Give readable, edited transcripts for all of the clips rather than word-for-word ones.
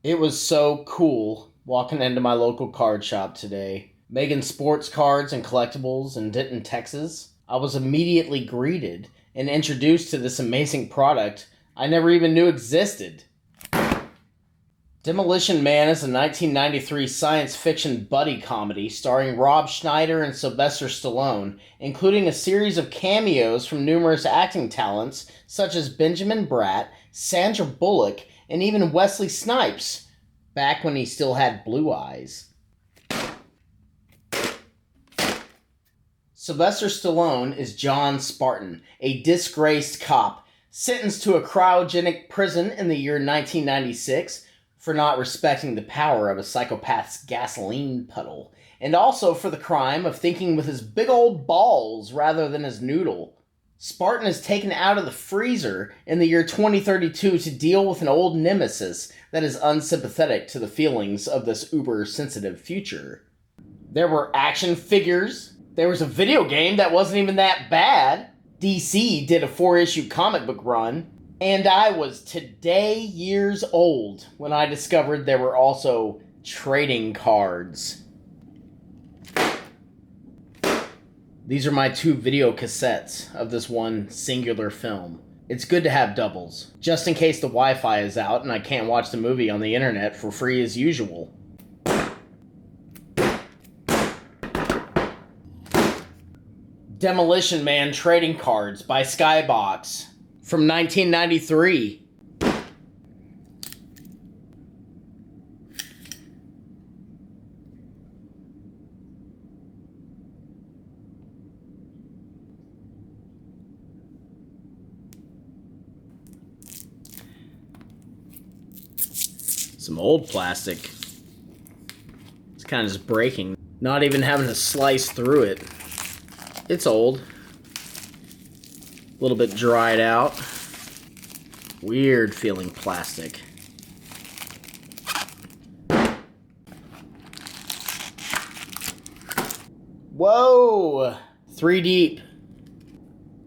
It was so cool walking into my local card shop today. Megan Sports Cards and Collectibles in Denton, Texas. I was immediately greeted and introduced to this amazing product I never even knew existed. Demolition Man is a 1993 science fiction buddy comedy starring Rob Schneider and Sylvester Stallone, including a series of cameos from numerous acting talents such as Benjamin Bratt, Sandra Bullock, and even Wesley Snipes, back when he still had blue eyes. Sylvester Stallone is John Spartan, a disgraced cop, sentenced to a cryogenic prison in the year 1996 for not respecting the power of a psychopath's gasoline puddle, and also for the crime of thinking with his big old balls rather than his noodle. Spartan is taken out of the freezer in the year 2032 to deal with an old nemesis that is unsympathetic to the feelings of this uber-sensitive future. There were action figures. There was a video game that wasn't even that bad. DC did a 4-issue comic book run. And I was today years old when I discovered there were also trading cards. These are my 2 video cassettes of this one singular film. It's good to have doubles, just in case the Wi-Fi is out and I can't watch the movie on the internet for free as usual. Demolition Man Trading Cards by Skybox from 1993. Some old plastic. It's kind of just breaking. Not even having to slice through it. It's old. A little bit dried out. Weird feeling plastic. Whoa! 3 deep.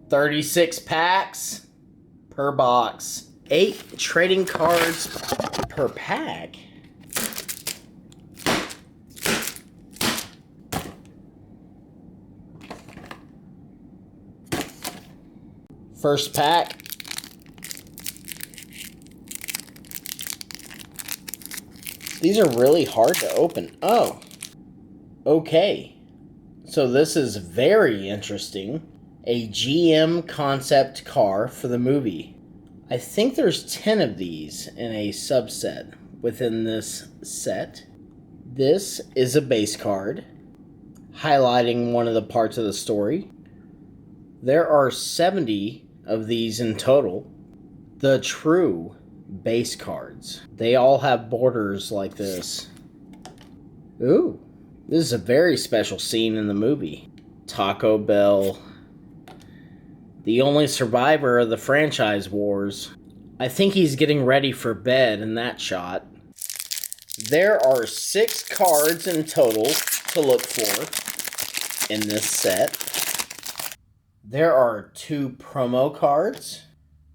36 packs per box. 8 trading cards per pack. First pack. These are really hard to open. Oh. Okay. So this is very interesting. A GM concept car for the movie. I think there's 10 of these in a subset within this set. This is a base card, highlighting one of the parts of the story. There are 70 of these in total. The true base cards. They all have borders like this. Ooh, this is a very special scene in the movie. Taco Bell. The only survivor of the franchise wars. I think he's getting ready for bed in that shot. There are 6 cards in total to look for in this set. There are 2 promo cards.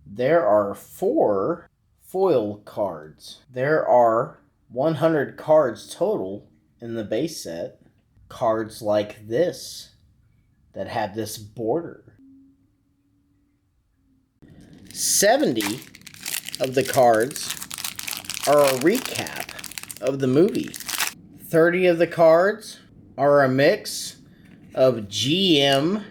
There are 4 foil cards. There are 100 cards total in the base set. Cards like this that have this border. 70 of the cards are a recap of the movie. 30 of the cards are a mix of GM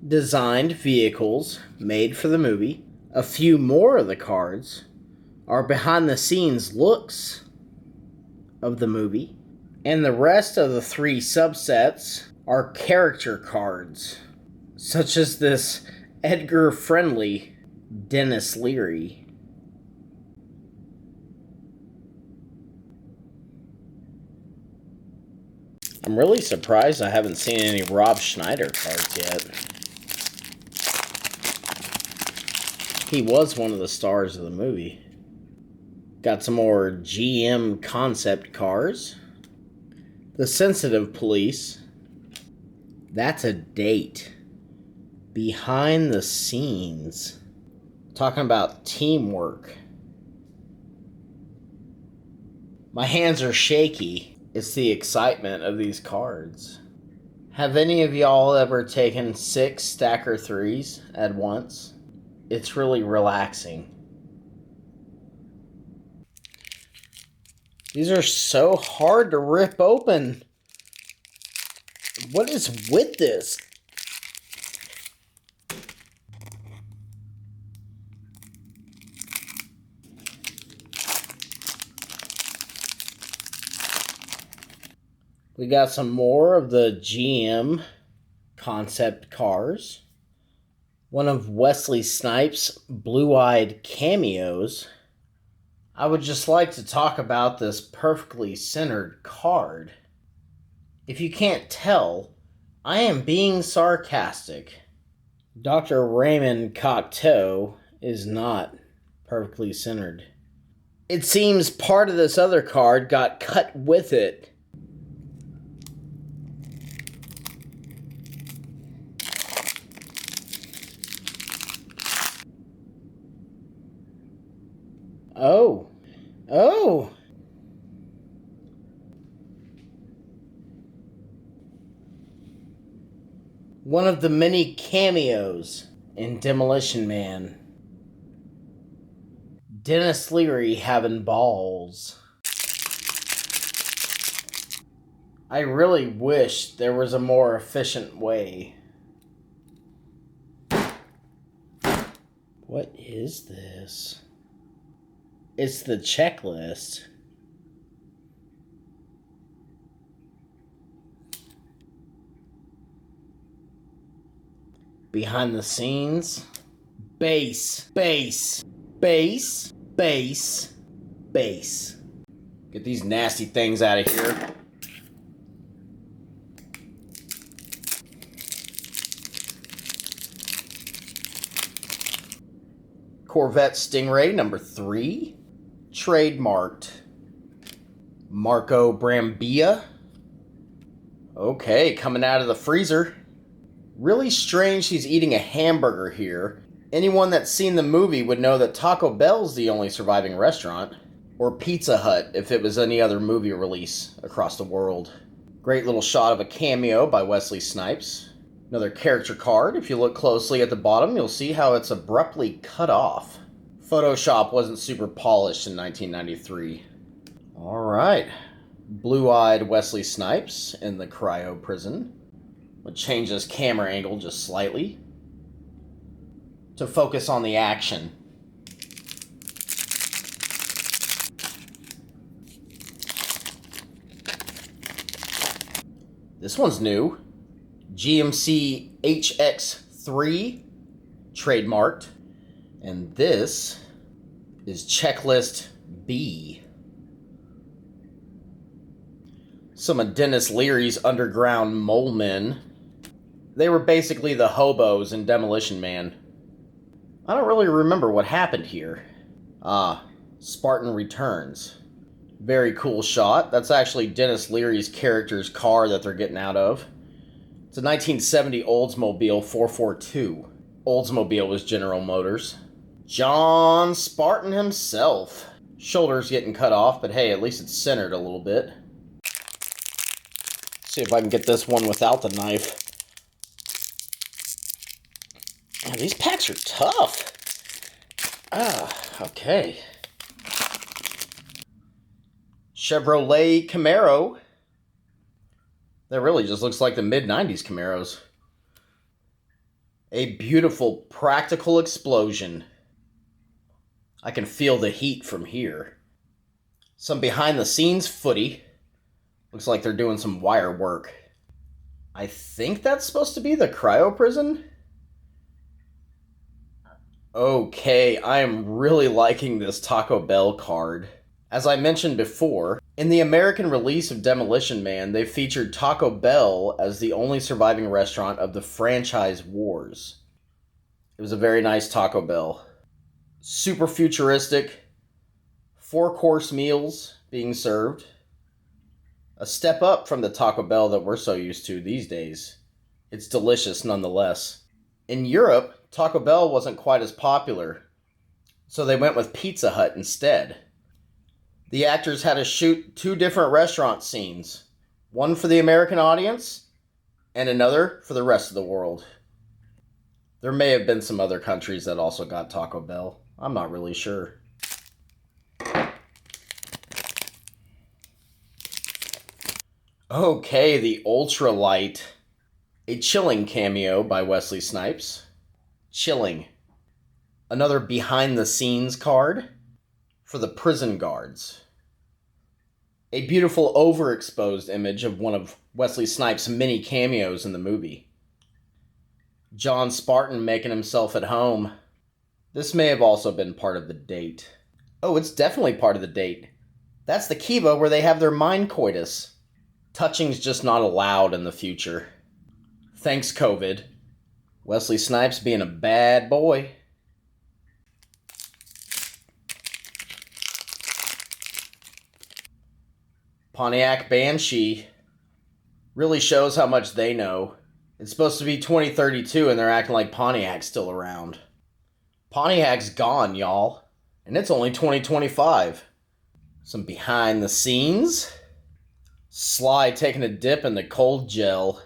designed vehicles made for the movie. A few more of the cards are behind the scenes looks of the movie. And the rest of the 3 subsets are character cards, such as this Edgar Friendly Dennis Leary. I'm really surprised I haven't seen any Rob Schneider cards yet. He was one of the stars of the movie. Got some more GM concept cars. The Sensitive Police. That's a date. Behind the scenes. Talking about teamwork. My hands are shaky. It's the excitement of these cards. Have any of y'all ever taken 6 stacker 3s at once? It's really relaxing. These are so hard to rip open. What is with this? We got some more of the GM concept cars. One of Wesley Snipes' blue-eyed cameos. I would just like to talk about this perfectly centered card. If you can't tell, I am being sarcastic. Dr. Raymond Cocteau is not perfectly centered. It seems part of this other card got cut with it. Oh. One of the many cameos in Demolition Man. Dennis Leary having balls. I really wish there was a more efficient way. What is this? It's the checklist. Behind the scenes. Bass. Get these nasty things out of here. Corvette Stingray number 3. Trademarked. Marco Brambilla. Okay, coming out of the freezer. Really strange he's eating a hamburger here. Anyone that's seen the movie would know that Taco Bell's the only surviving restaurant. Or Pizza Hut if it was any other movie release across the world. Great little shot of a cameo by Wesley Snipes. Another character card. If you look closely at the bottom, you'll see how it's abruptly cut off. Photoshop wasn't super polished in 1993. Alright. Blue-eyed Wesley Snipes in the cryo prison. We'll change this camera angle just slightly to focus on the action. This one's new. GMC HX3, trademarked. And this is Checklist B. Some of Dennis Leary's underground mole men. They were basically the hobos in Demolition Man. I don't really remember what happened here. Spartan Returns. Very cool shot. That's actually Dennis Leary's character's car that they're getting out of. It's a 1970 Oldsmobile 442. Oldsmobile was General Motors. John Spartan himself. Shoulders getting cut off, but hey, at least it's centered a little bit. See if I can get this one without the knife. Man, these packs are tough. Okay. Chevrolet Camaro. That really just looks like the mid-90s Camaros. A beautiful practical explosion. I can feel the heat from here. Some behind-the-scenes footy. Looks like they're doing some wire work. I think that's supposed to be the cryo prison? Okay, I am really liking this Taco Bell card. As I mentioned before, in the American release of Demolition Man, they featured Taco Bell as the only surviving restaurant of the franchise wars. It was a very nice Taco Bell. Super futuristic. 4-course meals being served. A step up from the Taco Bell that we're so used to these days. It's delicious nonetheless. In Europe, Taco Bell wasn't quite as popular, so they went with Pizza Hut instead. The actors had to shoot 2 different restaurant scenes, one for the American audience and another for the rest of the world. There may have been some other countries that also got Taco Bell. I'm not really sure. Okay, the Ultralight. A chilling cameo by Wesley Snipes. Chilling. Another behind-the-scenes card for the prison guards. A beautiful overexposed image of one of Wesley Snipes' many cameos in the movie. John Spartan making himself at home. This may have also been part of the date. Oh, it's definitely part of the date. That's the Kiva where they have their mind coitus. Touching's just not allowed in the future. Thanks, COVID. Wesley Snipes being a bad boy. Pontiac Banshee really shows how much they know. It's supposed to be 2032 and they're acting like Pontiac's still around. Pontiac's gone, y'all. And it's only 2025. Some behind the scenes. Sly taking a dip in the cold gel.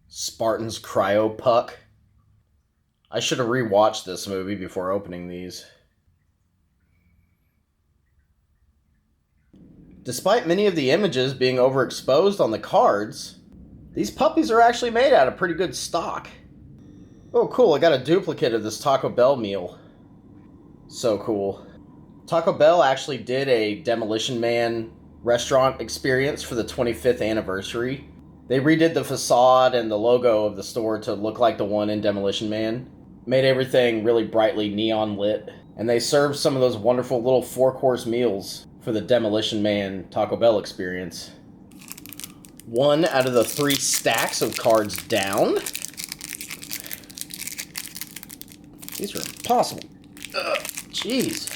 Spartan's cryo puck. I should have rewatched this movie before opening these. Despite many of the images being overexposed on the cards, these puppies are actually made out of pretty good stock. Oh cool, I got a duplicate of this Taco Bell meal. So cool. Taco Bell actually did a Demolition Man restaurant experience for the 25th anniversary. They redid the facade and the logo of the store to look like the one in Demolition Man. Made everything really brightly neon lit. And they served some of those wonderful little 4-course meals for the Demolition Man Taco Bell experience. 1 out of the 3 stacks of cards down. These are impossible. Ugh, jeez.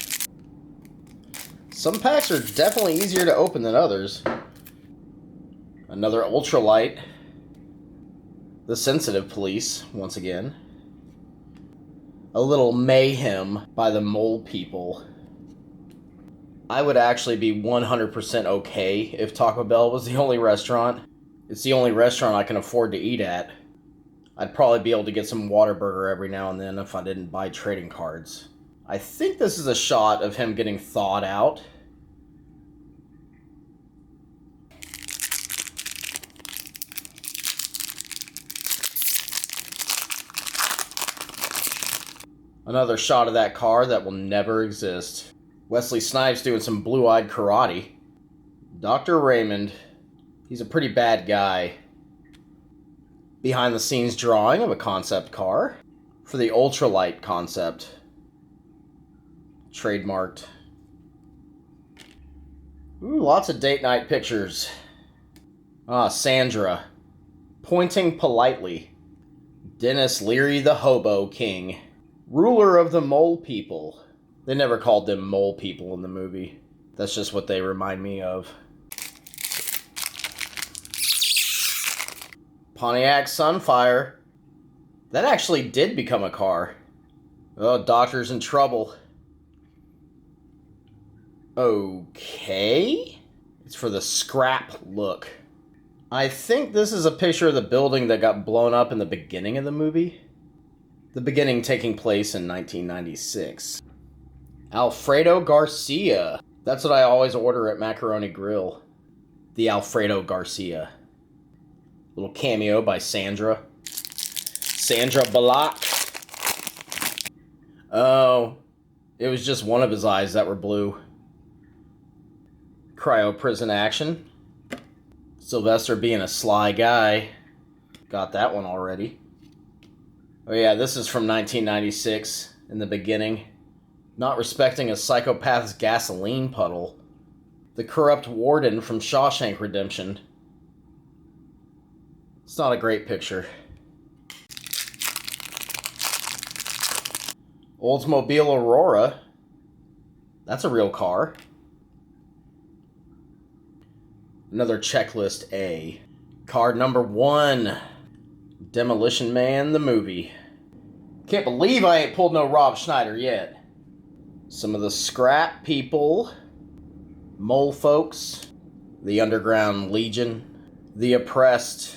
Some packs are definitely easier to open than others. Another Ultralight. The Sensitive Police, once again. A little Mayhem by the Mole People. I would actually be 100% okay if Taco Bell was the only restaurant. It's the only restaurant I can afford to eat at. I'd probably be able to get some Whataburger every now and then if I didn't buy trading cards. I think this is a shot of him getting thawed out. Another shot of that card that will never exist. Wesley Snipes doing some blue-eyed karate. Dr. Raymond. He's a pretty bad guy. Behind-the-scenes drawing of a concept car for the Ultralight concept. Trademarked. Ooh, lots of date night pictures. Ah, Sandra. Pointing politely. Dennis Leary the Hobo King. Ruler of the Mole People. They never called them Mole People in the movie. That's just what they remind me of. Pontiac Sunfire. That actually did become a car. Oh, Doctor's in trouble. Okay. It's for the scrap look. I think this is a picture of the building that got blown up in the beginning of the movie. The beginning taking place in 1996. Alfredo Garcia. That's what I always order at Macaroni Grill. The Alfredo Garcia. Little cameo by Sandra. Sandra Bullock. Oh, it was just one of his eyes that were blue. Cryo prison action. Sylvester being a sly guy. Got that one already. Oh yeah, this is from 1996, in the beginning. Not respecting a psychopath's gasoline puddle. The corrupt warden from Shawshank Redemption. It's not a great picture. Oldsmobile Aurora. That's a real car. Another checklist A. Card number 1. Demolition Man, the movie. Can't believe I ain't pulled no Rob Schneider yet. Some of the scrap people. Mole Folks, the Underground Legion, the Oppressed,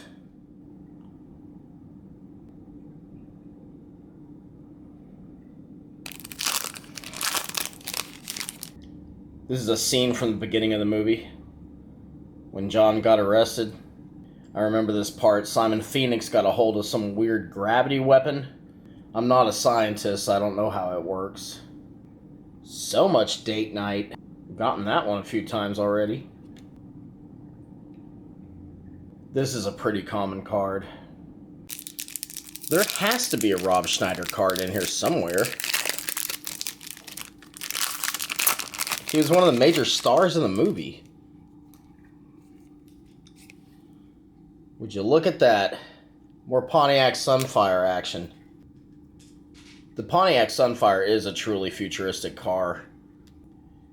this is a scene from the beginning of the movie when John got arrested. I remember this part. Simon Phoenix got a hold of some weird gravity weapon. I'm not a scientist, I don't know how it works. So much date night. I've gotten that one a few times already. This is a pretty common card. There has to be a Rob Schneider card in here somewhere. He was one of the major stars in the movie. Would you look at that? More Pontiac Sunfire action. The Pontiac Sunfire is a truly futuristic car.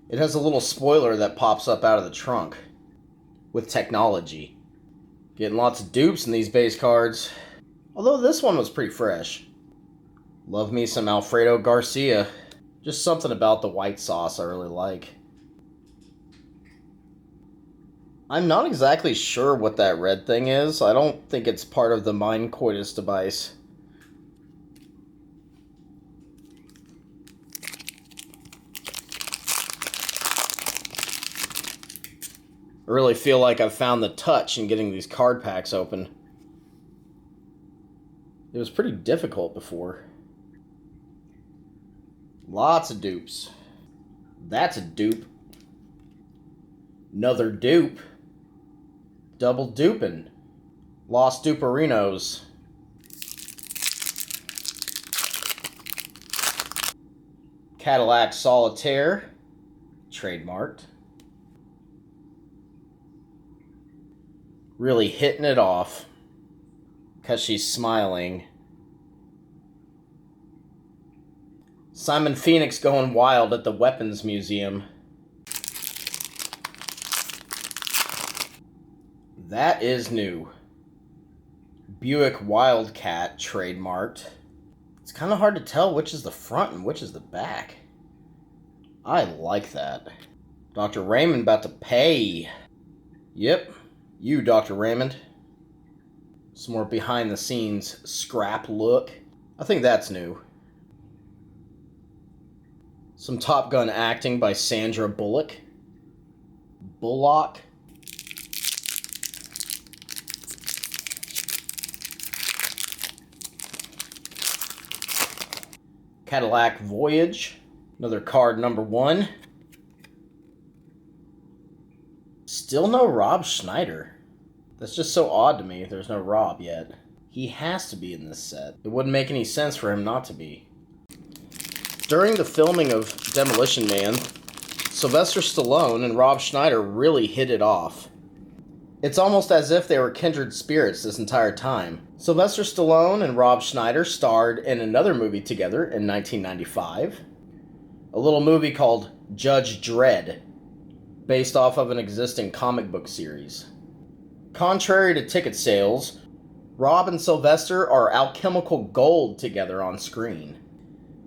It has a little spoiler that pops up out of the trunk. With technology. Getting lots of dupes in these base cards. Although this one was pretty fresh. Love me some Alfredo Garcia. Just something about the white sauce I really like. I'm not exactly sure what that red thing is. I don't think it's part of the Mind Coitus device. I really feel like I've found the touch in getting these card packs open. It was pretty difficult before. Lots of dupes. That's a dupe. Another dupe. Double duping. Los Duperinos. Cadillac Solitaire. Trademarked. Really hitting it off. Because she's smiling. Simon Phoenix going wild at the Weapons Museum. That is new. Buick Wildcat trademarked. It's kind of hard to tell which is the front and which is the back. I like that. Dr. Raymond about to pay. Yep, you, Dr. Raymond. Some more behind the scenes scrap look. I think that's new. Some Top Gun acting by Sandra Bullock. Bullock. Cadillac Voyage. Another card number 1. Still no Rob Schneider. That's just so odd to me. There's no Rob yet. He has to be in this set. It wouldn't make any sense for him not to be. During the filming of Demolition Man, Sylvester Stallone and Rob Schneider really hit it off. It's almost as if they were kindred spirits this entire time. Sylvester Stallone and Rob Schneider starred in another movie together in 1995. A little movie called Judge Dredd, based off of an existing comic book series. Contrary to ticket sales, Rob and Sylvester are alchemical gold together on screen.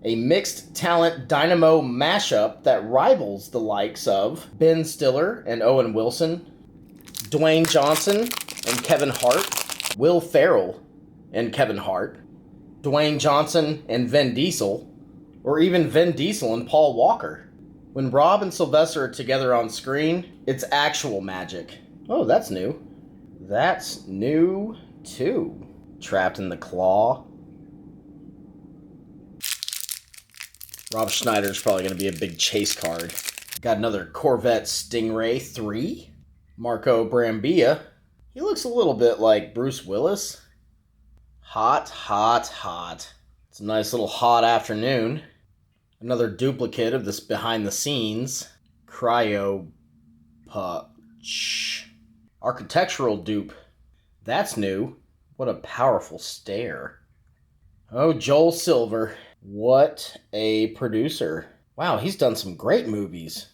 A mixed talent dynamo mashup that rivals the likes of Ben Stiller and Owen Wilson, Dwayne Johnson and Kevin Hart, Will Ferrell and Kevin Hart, Dwayne Johnson and Vin Diesel, or even Vin Diesel and Paul Walker. When Rob and Sylvester are together on screen, it's actual magic. Oh, that's new. That's new, too. Trapped in the Claw. Rob Schneider's probably going to be a big chase card. Got another Corvette Stingray 3. Marco Brambilla. He looks a little bit like Bruce Willis. Hot, hot, hot. It's a nice little hot afternoon. Another duplicate of this behind the scenes. Cryo Punch. Architectural dupe. That's new. What a powerful stare. Oh, Joel Silver. What a producer. Wow, he's done some great movies.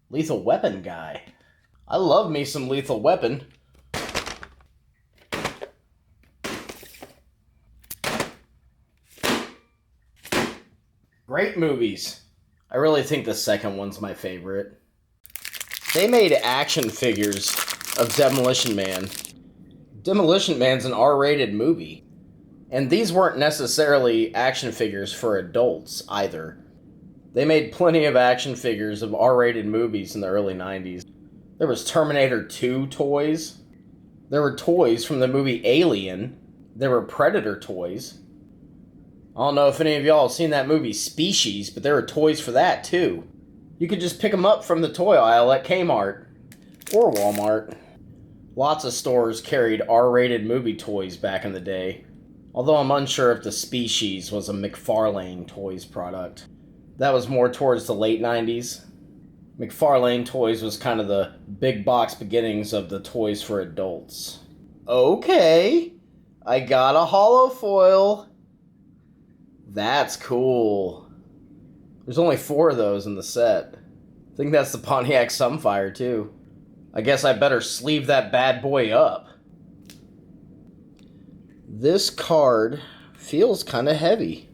Lethal Weapon guy. I love me some Lethal Weapon. Great movies. I really think the second one's my favorite. They made action figures of Demolition Man. Demolition Man's an R-rated movie. And these weren't necessarily action figures for adults either. They made plenty of action figures of R-rated movies in the early 90s. There was Terminator 2 toys. There were toys from the movie Alien. There were Predator toys. I don't know if any of y'all have seen that movie Species, but there were toys for that too. You could just pick them up from the toy aisle at Kmart or Walmart. Lots of stores carried R-rated movie toys back in the day, although I'm unsure if the Species was a McFarlane Toys product. That was more towards the late 90s. McFarlane Toys was kind of the big box beginnings of the toys for adults. Okay, I got a holo foil. That's cool. There's only 4 of those in the set. I think that's the Pontiac Sunfire too. I guess I better sleeve that bad boy up. This card feels kind of heavy.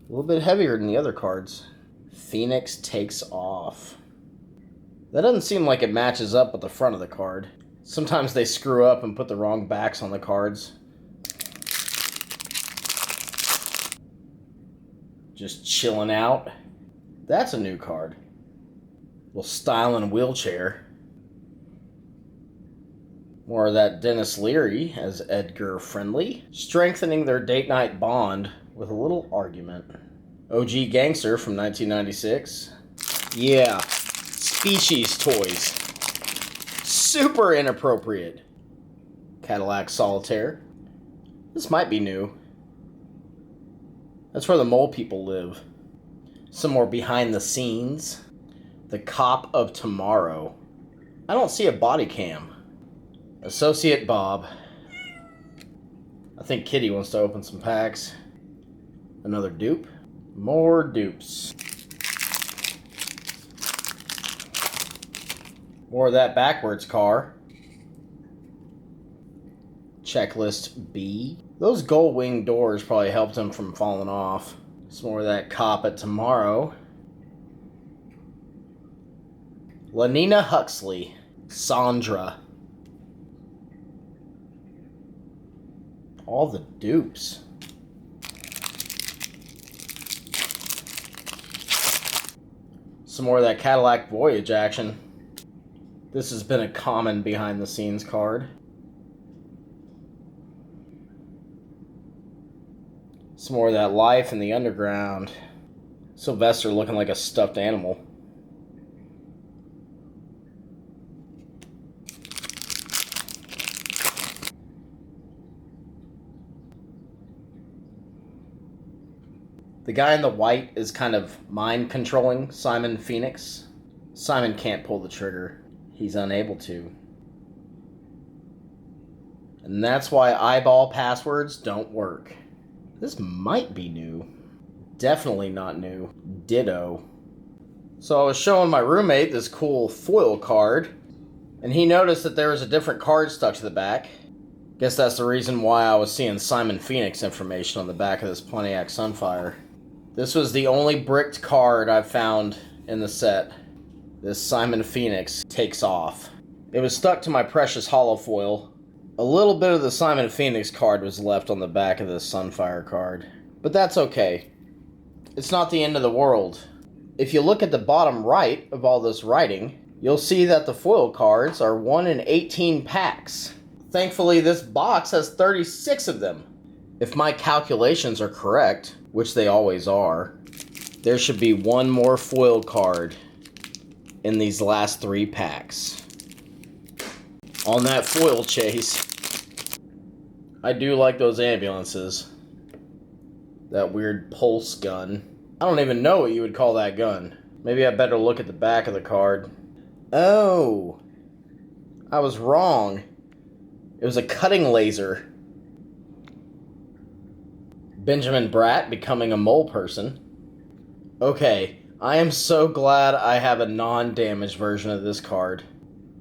A little bit heavier than the other cards. Phoenix Takes Off. That doesn't seem like it matches up with the front of the card. Sometimes they screw up and put the wrong backs on the cards. Just chilling out. That's a new card. Little styling wheelchair. More of that Dennis Leary as Edgar Friendly. Strengthening their date night bond with a little argument. OG Gangster from 1996. Yeah, Species toys. Super inappropriate. Cadillac Solitaire. This might be new. That's where the mole people live. Some more behind the scenes. The Cop of Tomorrow. I don't see a body cam. Associate Bob. I think Kitty wants to open some packs. Another dupe. More dupes. More of that backwards car. Checklist B. Those gold wing doors probably helped him from falling off. Some more of that Cop at Tomorrow. Lenina Huxley. Sandra. All the dupes. Some more of that Cadillac Voyage action. This has been a common behind the scenes card. Some more of that Life in the Underground. Sylvester looking like a stuffed animal. The guy in the white is kind of mind-controlling Simon Phoenix. Simon can't pull the trigger. He's unable to. And that's why eyeball passwords don't work. This might be new. Definitely not new. Ditto. So I was showing my roommate this cool foil card, and he noticed that there was a different card stuck to the back. Guess that's the reason why I was seeing Simon Phoenix information on the back of this Pontiac Sunfire. This was the only bricked card I've found in the set. This Simon Phoenix Takes Off. It was stuck to my precious holofoil. A little bit of the Simon Phoenix card was left on the back of this Sunfire card. But that's okay. It's not the end of the world. If you look at the bottom right of all this writing, you'll see that the foil cards are 1 in 18 packs. Thankfully, this box has 36 of them. If my calculations are correct, which they always are, there should be 1 more foil card in these last 3 packs. On that foil chase. I do like those ambulances. That weird pulse gun. I don't even know what you would call that gun. Maybe I better look at the back of the card. Oh, I was wrong. It was a cutting laser. Benjamin Bratt becoming a mole person. Okay, I am so glad I have a non-damaged version of this card.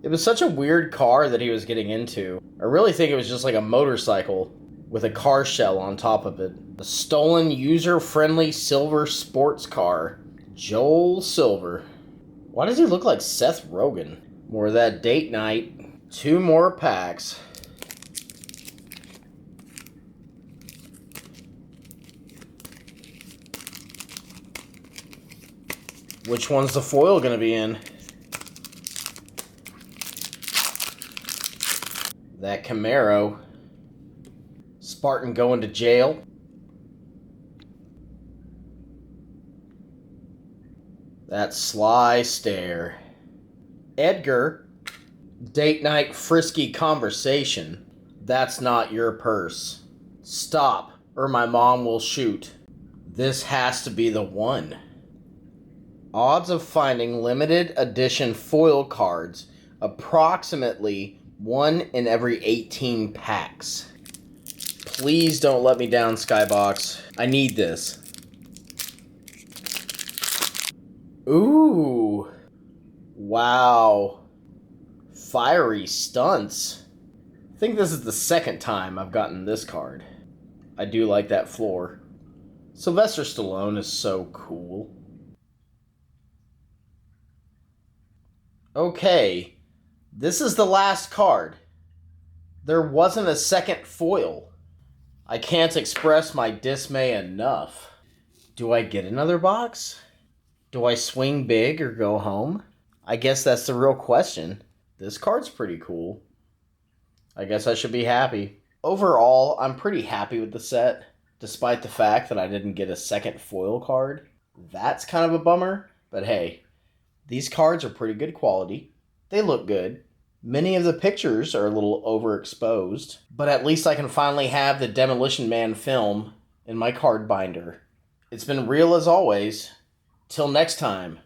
It was such a weird car that he was getting into. I really think it was just like a motorcycle with a car shell on top of it. A stolen, user-friendly silver sports car. Joel Silver. Why does he look like Seth Rogen? More of that date night. 2 more packs. Which one's the foil going to be in? That Camaro. Spartan going to jail. That sly stare. Edgar. Date night frisky conversation. That's not your purse. Stop, or my mom will shoot. This has to be the one. Odds of finding limited edition foil cards, approximately 1 in every 18 packs. Please don't let me down, Skybox. I need this. Ooh. Wow. Fiery stunts. I think this is the second time I've gotten this card. I do like that floor. Sylvester Stallone is so cool. Okay, this is the last card. There wasn't a second foil. I can't express my dismay enough. Do I get another box? Do I swing big or go home? I guess that's the real question. This card's pretty cool. I guess I should be happy. Overall, I'm pretty happy with the set, despite the fact that I didn't get a second foil card. That's kind of a bummer, but hey, these cards are pretty good quality. They look good. Many of the pictures are a little overexposed, but at least I can finally have the Demolition Man film in my card binder. It's been real as always. Till next time.